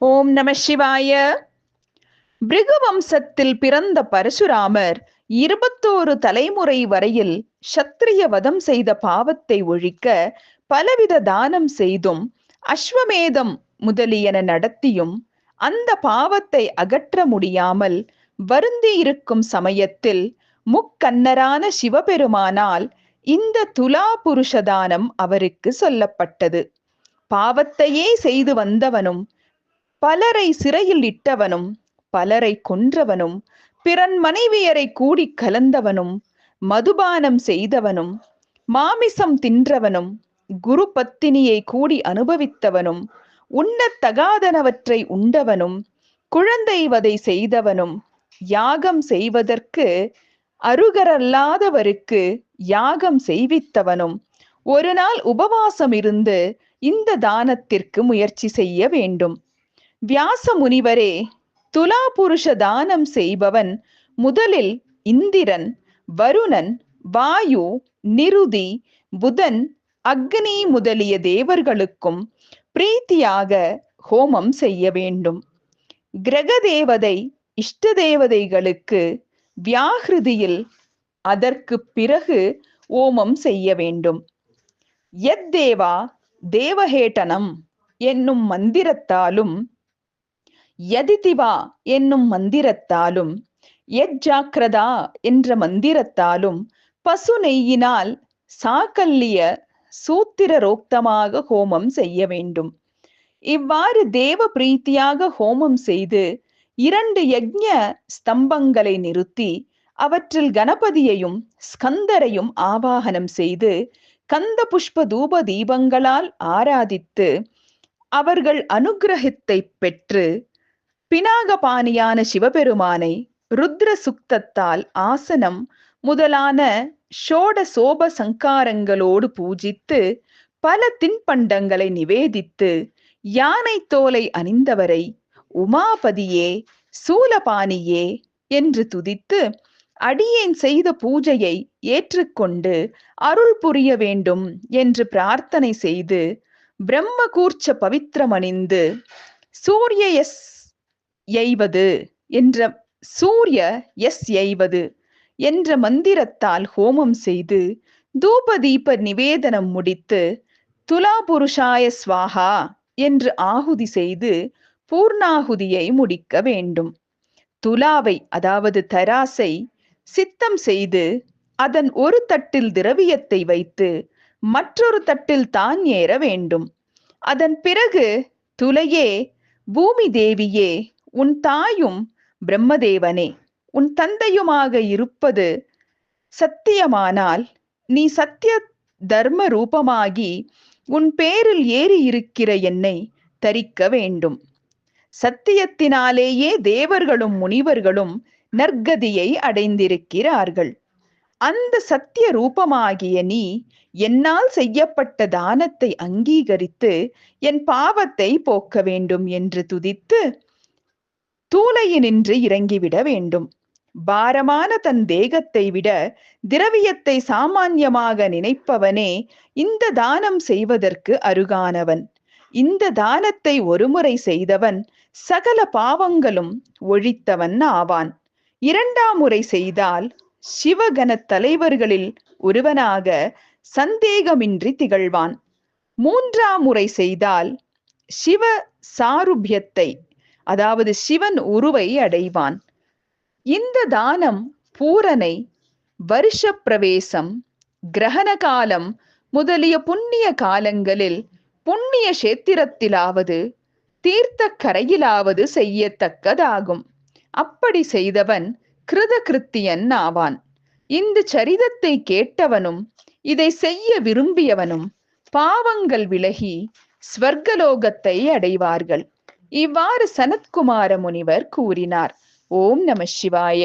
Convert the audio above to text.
ஓம் நம சிவாய. பிருகு வம்சத்தில் பிறந்த பரசுராமர் 21 தலைமுறை வரையில் சத்திரிய வதம் செய்த பாவத்தை ஒழிக்க பலவித தானம் செய்தும் அஸ்வமேதம் முதலியன நடத்தியும் அந்த பாவத்தை அகற்ற முடியாமல் வருந்தி இருக்கும் சமயத்தில் முக்கண்ணரான சிவபெருமானால் இந்த துலா புருஷதானம் அவருக்கு சொல்லப்பட்டது. பாவத்தையே செய்து வந்தவனும் பலரை சிறையில் இட்டவனும் பலரை கொன்றவனும் பிறன் மனைவியரை கூடி கலந்தவனும் மதுபானம் செய்தவனும் மாமிசம் தின்றவனும் குரு பத்தினியை கூடி அனுபவித்தவனும் உண்ணத்தகாதனவற்றை உண்டவனும் குழந்தை வதை செய்தவனும் யாகம் செய்வதற்கு அருகரல்லாதவருக்கு யாகம் செய்வித்தவனும் ஒரு நாள் உபவாசம் இருந்து இந்த தானத்திற்கு முயற்சி செய்ய வேண்டும். வியாச முனிவரே, துலா புருஷ தானம் செய்பவன் முதலில் இந்திரன், வருணன், வாயு, நிருதி, புதன், அக்னி முதலிய தேவர்களுக்கும் பிரீத்தியாக ஹோமம் செய்ய வேண்டும். கிரக தேவதை, இஷ்ட தேவதைகளுக்கு வியாகிருதியில் அதற்கு பிறகு ஹோமம் செய்ய வேண்டும். யத்தேவா தேவஹேட்டனம் என்னும் மந்திரத்தாலும் யதிதிவா என்னும் மந்திரத்தாலும் யஜ்ஜாக்கிரதா என்ற மந்திரத்தாலும் பசு நெய்யினால் சாக்கல்லிய சூத்திரரோக்தமாக ஹோமம் செய்ய வேண்டும். இவ்வாறு தேவ பிரீத்தியாக ஹோமம் செய்து 2 யக்ஞ ஸ்தம்பங்களை நிறுத்தி அவற்றில் கணபதியையும் ஸ்கந்தரையும் ஆவாகனம் செய்து கந்த புஷ்ப தூப தீபங்களால் ஆராதித்து அவர்கள் அனுகிரகத்தை பெற்று பினாகபாணியான சிவபெருமானை ருத்ர சுக்தத்தால் ஆசனம் முதலான ஷோட சோப சங்காரங்களோடு பூஜித்து பல தின்பண்டங்களை நிவேதித்து யானை தோலை அணிந்தவரை உமாபதியே சூலபாணியே என்று துதித்து அடியேன் செய்த பூஜையை ஏற்றுக்கொண்டு அருள் புரிய வேண்டும் என்று பிரார்த்தனை செய்து பிரம்மகூர்ச்ச பவித்திரமணிந்து சூரிய எஸ் எய்வது என்ற மந்திரத்தால் ஹோமம் செய்து தூப தீப நிவேதனம் முடித்து துலா புருஷாய ஸ்வாஹா என்று ஆகுதி செய்து பூர்ணாகுதியை முடிக்க வேண்டும். துலாவை அதாவது தராசை சித்தம் செய்து அதன் ஒரு தட்டில் திரவியத்தை வைத்து மற்றொரு தட்டில் தான் ஏற வேண்டும். அதன் பிறகு துலையே, பூமி தேவியே, உன் தாயும் பிரம்மதேவனே உன் தந்தையுமாக இருப்பது சத்தியமானால் நீ சத்திய தர்ம ரூபமாகி உன் பேரில் ஏறி இருக்கிற என்னை தரிக்க வேண்டும். சத்தியத்தினாலேயே தேவர்களும் முனிவர்களும் நற்கதியை அடைந்திருக்கிறார்கள். அந்த சத்திய ரூபமாகிய நீ என்னால் செய்யப்பட்ட தானத்தை அங்கீகரித்து என் பாவத்தை போக்க வேண்டும் என்று துதித்து தூலையினின்று இறங்கிவிட வேண்டும். பாரமான தன் தேகத்தை விட திரவியத்தை சாமான்யமாக நினைப்பவனே இந்த தானம் செய்வதற்கு அருகானவன். இந்த தானத்தை ஒருமுறை செய்தவன் சகல பாவங்களும் ஒழித்தவன் ஆவான். 2ஆம் முறை செய்தால் சிவகண தலைவர்களில் ஒருவனாக சந்தேகமின்றி திகழ்வான். 3ஆம் முறை செய்தால் சிவ சாருபியத்தை அதாவது சிவன் உருவை அடைவான். இந்த தானம் பூரணை, வருஷ பிரவேசம், கிரகண காலம் முதலிய புண்ணிய காலங்களில் புண்ணிய கஷேத்திரத்திலாவது தீர்த்த கரையிலாவது செய்யத்தக்கதாகும். அப்படி செய்தவன் கிருத கிருத்தியன் ஆவான். இந்த சரிதத்தை கேட்டவனும் இதை செய்ய விரும்பியவனும் பாவங்கள் விலகி ஸ்வர்கலோகத்தை அடைவார்கள். இவ்வாறு சனத்குமார முனிவர் கூறினார். ஓம் நம சிவாய.